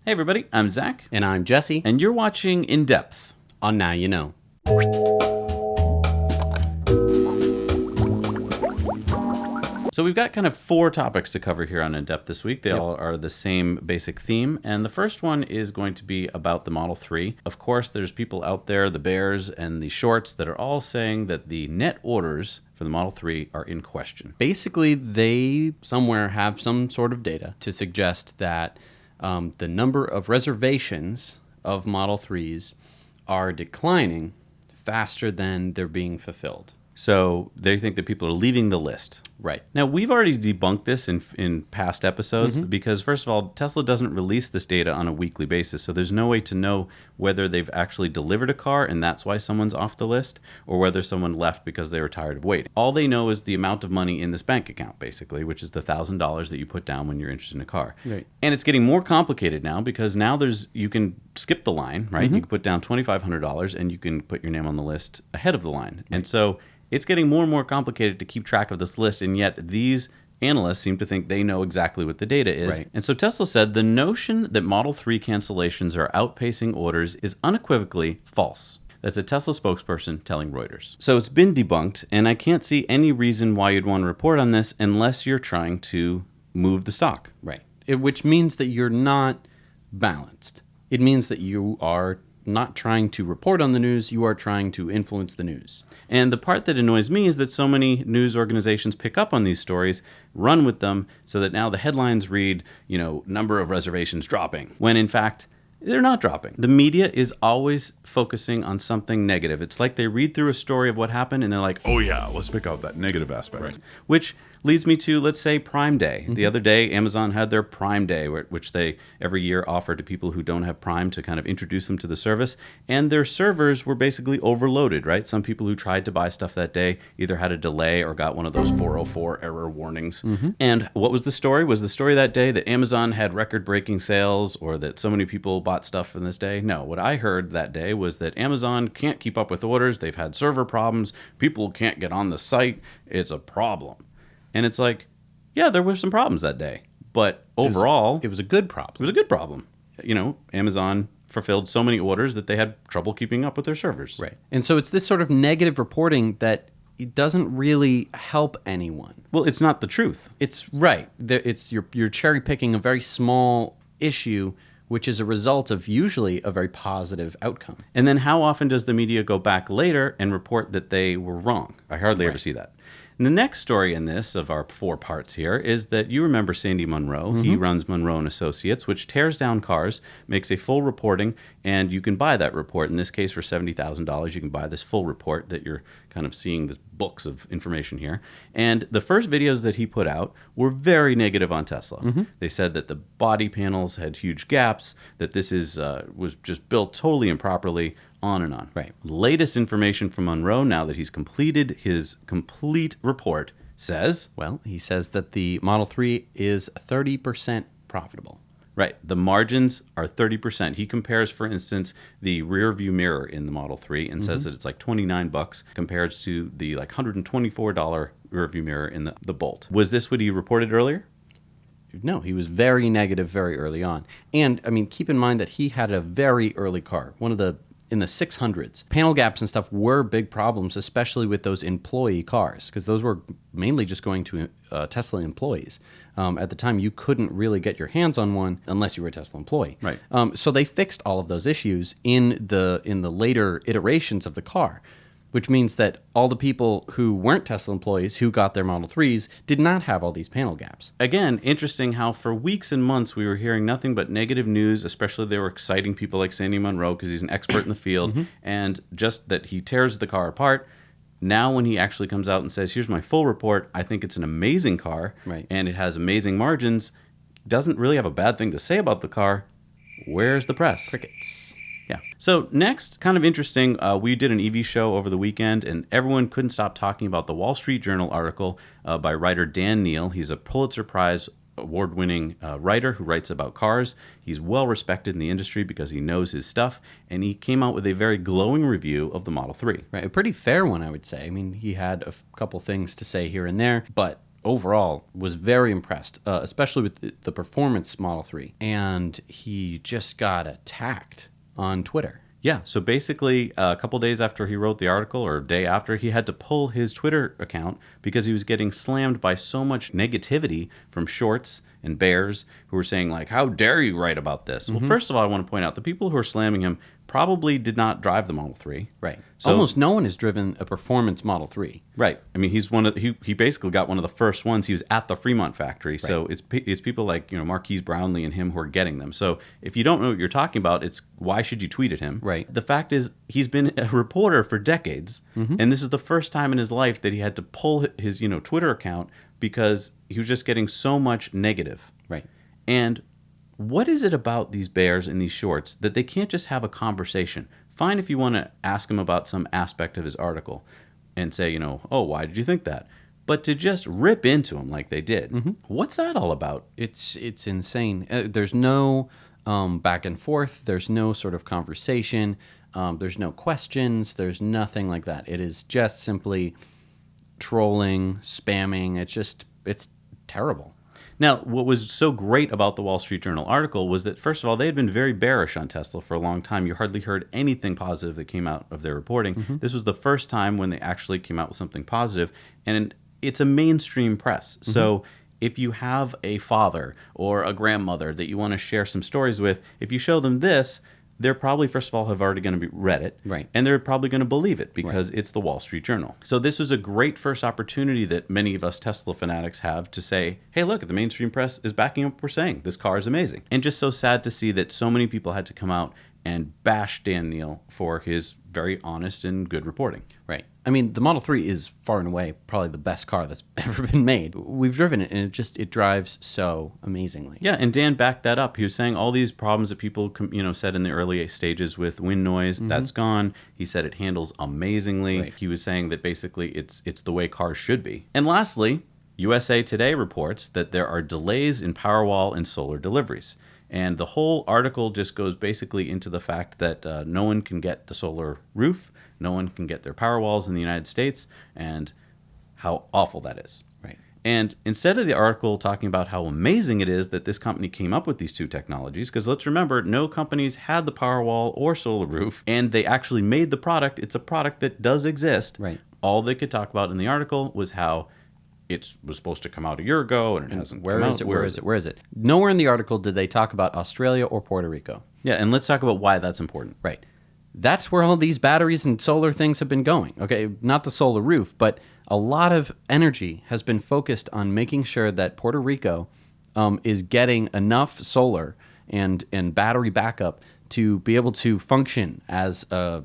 Hey everybody, I'm Zach. And I'm Jesse. And you're watching In Depth on Now You Know. So we've got kind of 4 topics to cover here on In Depth this week. They all are the same basic theme. And the first one is going to be about the Model 3. Of course, there's people out there, the bears and the shorts, that are all saying that the net orders for the Model 3 are in question. Basically, they somewhere have some sort of data to suggest that the number of reservations of Model 3s are declining faster than they're being fulfilled. So they think that people are leaving the list. Right. Now, we've already debunked this in past episodes because, first of all, Tesla doesn't release this data on a weekly basis, so there's no way to know whether they've actually delivered a car and that's why someone's off the list, or whether someone left because they were tired of waiting. All they know is the amount of money in this bank account, basically, which is the $1,000 that you put down when you're interested in a car. Right. And it's getting more complicated now because now you can skip the line, right? You can put down $2,500 and you can put your name on the list ahead of the line. Right. And so it's getting more and more complicated to keep track of this list, and yet these analysts seem to think they know exactly what the data is. Right. And so Tesla said the notion that Model 3 cancellations are outpacing orders is unequivocally false. That's a Tesla spokesperson telling Reuters. So it's been debunked, and I can't see any reason why you'd want to report on this unless you're trying to move the stock. Right. Which means that you're not balanced. It means that you are not trying to report on the news, you are trying to influence the news. And the part that annoys me is that so many news organizations pick up on these stories, run with them, so that now the headlines read, number of reservations dropping, when in fact, they're not dropping. The media is always focusing on something negative. It's like they read through a story of what happened and they're like, oh yeah, let's pick out that negative aspect. Right. Which leads me to, let's say, Prime Day. The other day, Amazon had their Prime Day, which they every year offer to people who don't have Prime to kind of introduce them to the service. And their servers were basically overloaded, right? Some people who tried to buy stuff that day either had a delay or got one of those 404 error warnings. And what was the story? Was the story that day that Amazon had record-breaking sales, or that so many people bought stuff in this day? No. What I heard that day was that Amazon can't keep up with orders. They've had server problems. People can't get on the site. It's a problem. And it's like, yeah, there were some problems that day. But overall, it was a good problem. It was a good problem. Amazon fulfilled so many orders that they had trouble keeping up with their servers. Right. And so it's this sort of negative reporting that it doesn't really help anyone. Well, it's not the truth. It's right. It's you're cherry picking a very small issue, which is a result of usually a very positive outcome. And then how often does the media go back later and report that they were wrong? I hardly ever see that. And the next story in this, of our 4 parts here, is that you remember Sandy Munro. He runs Munro & Associates, which tears down cars, makes a full reporting, and you can buy that report. In this case, for $70,000, you can buy this full report that you're kind of seeing the books of information here. And the first videos that he put out were very negative on Tesla. They said that the body panels had huge gaps, that this was just built totally improperly, on and on. Right. Latest information from Munro, now that he's completed his complete report, says... Well, he says that the Model 3 is 30% profitable. Right. The margins are 30%. He compares, for instance, the rear view mirror in the Model 3 and says that it's like $29 compared to the like $124 rear view mirror in the Bolt. Was this what he reported earlier? No, he was very negative very early on. And, keep in mind that he had a very early car, in the 600s. Panel gaps and stuff were big problems, especially with those employee cars, because those were mainly just going to Tesla employees. At the time, you couldn't really get your hands on one unless you were a Tesla employee. Right. So they fixed all of those issues in the later iterations of the car, which means that all the people who weren't Tesla employees who got their Model 3s did not have all these panel gaps. Again, interesting how for weeks and months we were hearing nothing but negative news, especially they were citing people like Sandy Munro because he's an expert in the field, and just that he tears the car apart. Now when he actually comes out and says, here's my full report, I think it's an amazing car, right, and it has amazing margins, doesn't really have a bad thing to say about the car, where's the press? Crickets. Yeah. So next, kind of interesting, we did an EV show over the weekend, and everyone couldn't stop talking about the Wall Street Journal article by writer Dan Neal. He's a Pulitzer Prize award-winning writer who writes about cars. He's well respected in the industry because he knows his stuff, and he came out with a very glowing review of the Model 3. Right, a pretty fair one, I would say. He had a couple things to say here and there, but overall was very impressed, especially with the performance Model 3. And he just got attacked on Twitter. Yeah, so basically, a couple days after he wrote the article, or a day after, he had to pull his Twitter account because he was getting slammed by so much negativity from shorts and bears who were saying, like, how dare you write about this? Well, first of all, I want to point out the people who are slamming him probably did not drive the Model 3. Right. So, almost no one has driven a performance Model 3. Right. I mean, he basically got one of the first ones. He was at the Fremont factory. Right. So it's people like, Marquise Brownlee and him who are getting them. So if you don't know what you're talking about, it's why should you tweet at him? Right. The fact is he's been a reporter for decades, and this is the first time in his life that he had to pull his, Twitter account because he was just getting so much negative. Right. And what is it about these bears in these shorts that they can't just have a conversation? Fine if you want to ask him about some aspect of his article and say, oh, why did you think that? But to just rip into him like they did, what's that all about? It's insane. There's no back and forth. There's no sort of conversation. There's no questions. There's nothing like that. It is just simply trolling, spamming. It's terrible. Now, what was so great about the Wall Street Journal article was that, first of all, they had been very bearish on Tesla for a long time. You hardly heard anything positive that came out of their reporting. This was the first time when they actually came out with something positive, and it's a mainstream press. So if you have a father or a grandmother that you want to share some stories with, if you show them this, they're probably, first of all, have already going to read it. Right. And they're probably going to believe it because it's the Wall Street Journal. So this was a great first opportunity that many of us Tesla fanatics have to say, hey, look, the mainstream press is backing up what we're saying. This car is amazing. And just so sad to see that so many people had to come out and bash Dan Neal for his very honest and good reporting. Right. I mean, the Model 3 is far and away probably the best car that's ever been made. We've driven it, and it drives so amazingly. Yeah, and Dan backed that up. He was saying all these problems that people, said in the early stages with wind noise, that's gone. He said it handles amazingly. Right. He was saying that basically it's the way cars should be. And lastly, USA Today reports that there are delays in Powerwall and solar deliveries. And the whole article just goes basically into the fact that no one can get the solar roof, no one can get their Powerwalls in the United States, and how awful that is. Right. And instead of the article talking about how amazing it is that this company came up with these two technologies, because let's remember, no companies had the Powerwall or solar roof, and they actually made the product. It's a product that does exist. Right. All they could talk about in the article was how it was supposed to come out a year ago, and it hasn't come out. Where is it? Nowhere in the article did they talk about Australia or Puerto Rico. Yeah, and let's talk about why that's important. Right. That's where all these batteries and solar things have been going. Okay, not the solar roof, but a lot of energy has been focused on making sure that Puerto Rico is getting enough solar and battery backup to be able to function as a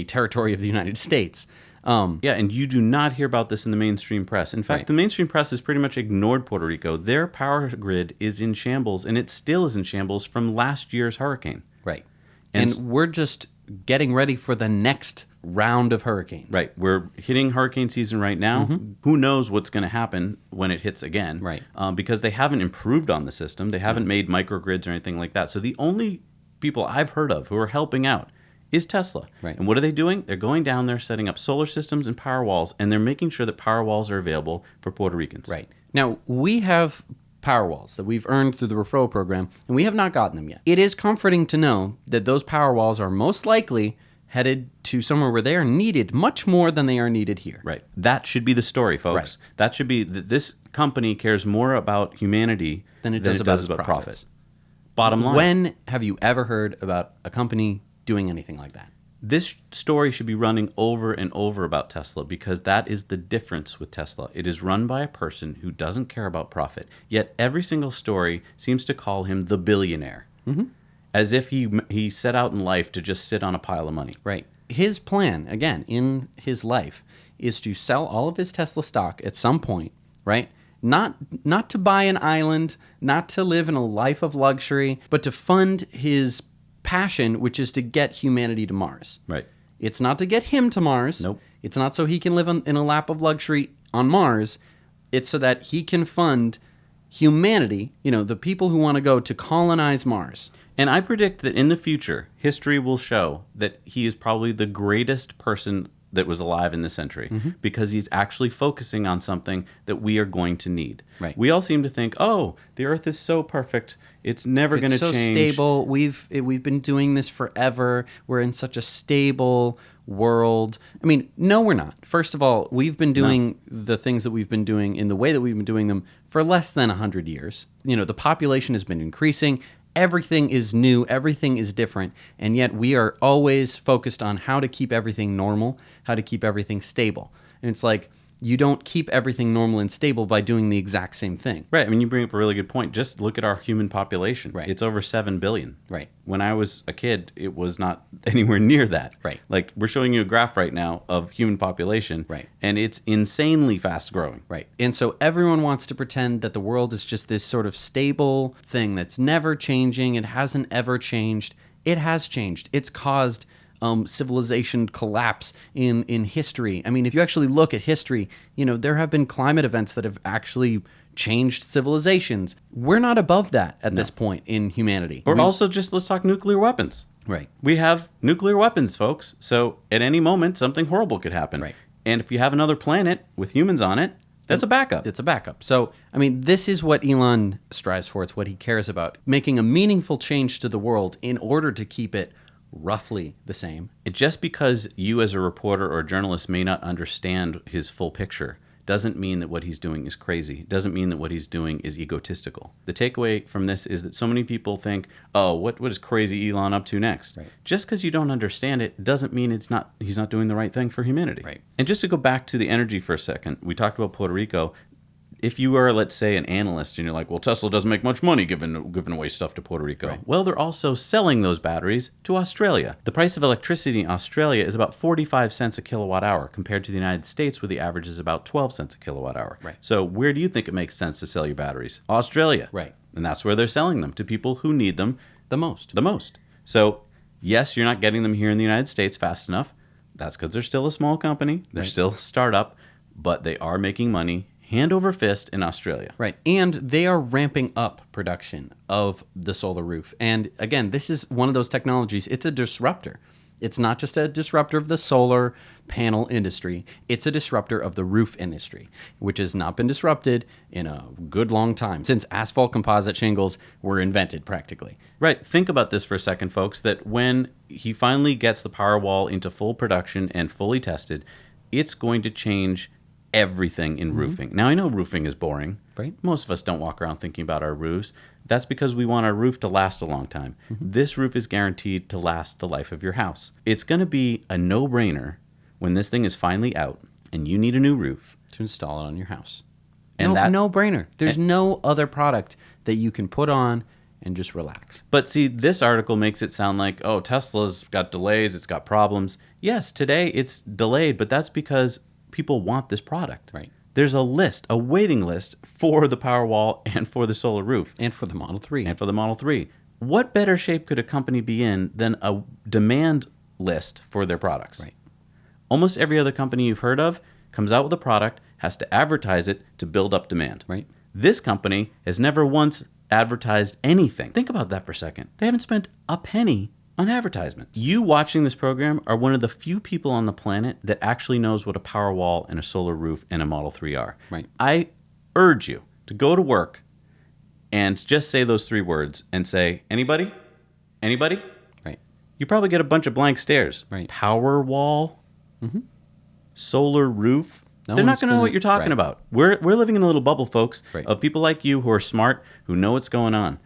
territory of the United States. Yeah, and you do not hear about this in the mainstream press. In fact, the mainstream press has pretty much ignored Puerto Rico. Their power grid is in shambles, and it still is in shambles from last year's hurricane. Right. And we're just getting ready for the next round of hurricanes. Right. We're hitting hurricane season right now. Who knows what's going to happen when it hits again. Right. Because they haven't improved on the system. They haven't made microgrids or anything like that. So the only people I've heard of who are helping out is Tesla. Right. And what are they doing? They're going down there, setting up solar systems and power walls, and they're making sure that power walls are available for Puerto Ricans. Right. Now, we have power walls that we've earned through the referral program, and we have not gotten them yet. It is comforting to know that those power walls are most likely headed to somewhere where they are needed much more than they are needed here. Right. That should be the story, folks. Right. That should be that this company cares more about humanity than it does about profit. profits. Bottom line. When have you ever heard about a company doing anything like that? This story should be running over and over about Tesla because that is the difference with Tesla. It is run by a person who doesn't care about profit, yet every single story seems to call him the billionaire, as if he set out in life to just sit on a pile of money. Right. His plan, again, in his life, is to sell all of his Tesla stock at some point, right? Not to buy an island, not to live in a life of luxury, but to fund his passion, which is to get humanity to Mars. Right. It's not to get him to Mars. Nope. It's not so he can live in a lap of luxury on Mars. It's so that he can fund humanity, the people who want to go to colonize Mars. And I predict that in the future, history will show that he is probably the greatest person that was alive in this century because he's actually focusing on something that we are going to need. Right. We all seem to think, oh, the Earth is so perfect. It's never going to so change. Stable. We've been doing this forever. We're in such a stable world. I mean, no, we're not. First of all, we've been doing the things that we've been doing in the way that we've been doing them for less than 100 years. You know, the population has been increasing. Everything is new. Everything is different. And yet we are always focused on how to keep everything normal, how to keep everything stable. And it's like, you don't keep everything normal and stable by doing the exact same thing. Right. I mean, you bring up a really good point. Just look at our human population. Right. It's over 7 billion. Right. When I was a kid, it was not anywhere near that. Right. Like, we're showing you a graph right now of human population. Right. And it's insanely fast growing. Right. And so everyone wants to pretend that the world is just this sort of stable thing that's never changing. It hasn't ever changed. It has changed. It's caused civilization collapse in history. I mean, if you actually look at history, you know, there have been climate events that have actually changed civilizations. We're not above that at this point in humanity. Or also just let's talk nuclear weapons. Right. We have nuclear weapons, folks. So at any moment, something horrible could happen. Right. And if you have another planet with humans on it, that's a backup. It's a backup. So, I mean, this is what Elon strives for. It's what he cares about. Making a meaningful change to the world in order to keep it roughly the same. Just because you as a reporter or a journalist may not understand his full picture doesn't mean that what he's doing is crazy. Doesn't mean that what he's doing is egotistical. The takeaway from this is that so many people think, oh, what is crazy Elon up to next? Right. Just because you don't understand it doesn't mean he's not doing the right thing for humanity. Right. And just to go back to the energy for a second, we talked about Puerto Rico. If you are, let's say, an analyst and you're like, well, Tesla doesn't make much money giving away stuff to Puerto Rico. Right. Well, they're also selling those batteries to Australia. The price of electricity in Australia is about 45 cents a kilowatt hour compared to the United States, where the average is about 12 cents a kilowatt hour. Right. So where do you think it makes sense to sell your batteries? Australia. Right. And that's where they're selling them to people who need them The most. the most. So yes, you're not getting them here in the United States fast enough. That's because they're still a small company. They're still a startup, but they are making money hand over fist in Australia. Right. And they are ramping up production of the solar roof. And again, this is one of those technologies. It's a disruptor. It's not just a disruptor of the solar panel industry. It's a disruptor of the roof industry, which has not been disrupted in a good long time, since asphalt composite shingles were invented practically. Right. Think about this for a second, folks, that when he finally gets the Powerwall into full production and fully tested, it's going to change everything in roofing. Now, I know roofing is boring. Right. Most of us don't walk around thinking about our roofs. That's because we want our roof to last a long time. This roof is guaranteed to last the life of your house. It's going to be a no-brainer when this thing is finally out and you need a new roof. To install it on your house. And No brainer. There's no other product that you can put on and just relax. But see, this article makes it sound like, oh, Tesla's got delays, it's got problems. Yes, today it's delayed, but that's because people want this product. Right. There's a list, a waiting list for the Powerwall and for the solar roof. And for the Model 3. And for the Model 3. What better shape could a company be in than a demand list for their products? Right. Almost every other company you've heard of comes out with a product, has to advertise it to build up demand. Right. This company has never once advertised anything. Think about that for a second. They haven't spent a penny on advertisements. You watching this program are one of the few people on the planet that actually knows what a Powerwall and a solar roof and a Model 3 are. Right. I urge you to go to work and just say those 3 words and say, anybody? Anybody? Right. You probably get a bunch of blank stares. Right. Powerwall? Solar roof? No They're not one's going to know gonna- what you're talking right. about. We're living in a little bubble, folks, Right. of people like you who are smart, who know what's going on.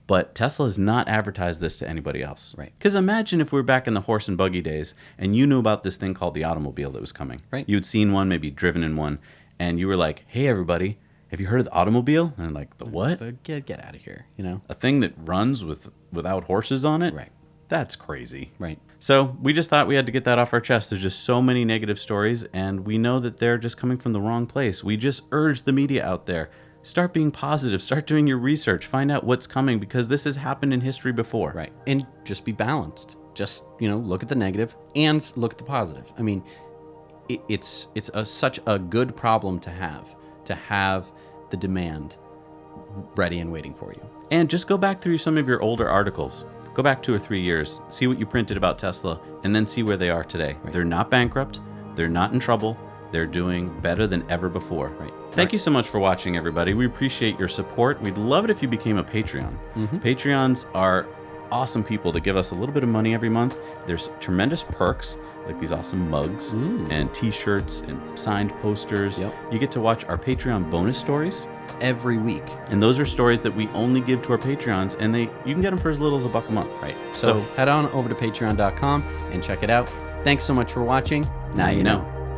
But Tesla has not advertised this to anybody else. Right. Because imagine if we were back in the horse and buggy days and you knew about this thing called the automobile that was coming. Right. You'd seen one, maybe driven in one, and you were like, hey, everybody, have you heard of the automobile? And like, the what? So get out of here, you know? A thing that runs without horses on it? Right. That's crazy. Right. So we just thought we had to get that off our chest. There's just so many negative stories, and we know that they're just coming from the wrong place. We just urge the media out there, start being positive, start doing your research, find out what's coming, because this has happened in history before. Right. And just be balanced. Just, look at the negative and look at the positive. I mean, it's such a good problem to have the demand ready and waiting for you. And just go back through some of your older articles. Go back 2 or 3 years, see what you printed about Tesla, and then see where they are today. Right. They're not bankrupt. They're not in trouble. They're doing better than ever before. Right. Thank you so much for watching, everybody. We appreciate your support. We'd love it if you became a Patreon. Patreons are awesome people that give us a little bit of money every month. There's tremendous perks, like these awesome mugs and t-shirts and signed posters. Yep. You get to watch our Patreon bonus stories. Every week. And those are stories that we only give to our Patreons, and you can get them for as little as $1 a month. Right. So head on over to patreon.com and check it out. Thanks so much for watching. Now you know.